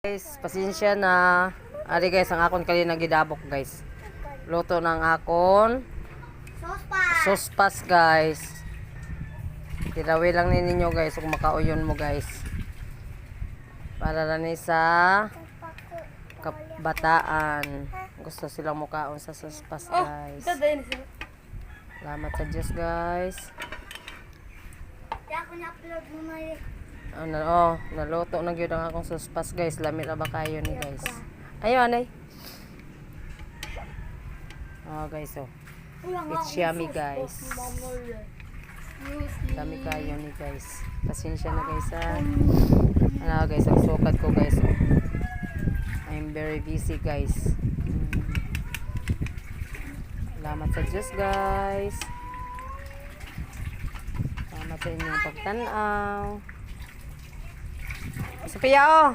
Guys, pasensya na. Ari guys, ang akon kanina gidabok guys. Luto ng akon sospas guys. Tirawi lang ninyo guys kung makauyon mo guys. Para lang sa kabataan. Gusto silang mukaon sa sospas guys. Salamat sa Diyos guys. Naluto na gyud ang akong sospas guys. Lami ra ba kayo ni guys? Ayo anay. Guys it's yummy guys. Dami kayo ni guys. Pasensya na guys ha. Guys, ang sukat ko guys. I'm very busy guys. Salamat sa Diyos guys. Salamat sa inyong pagtanaw. Sophia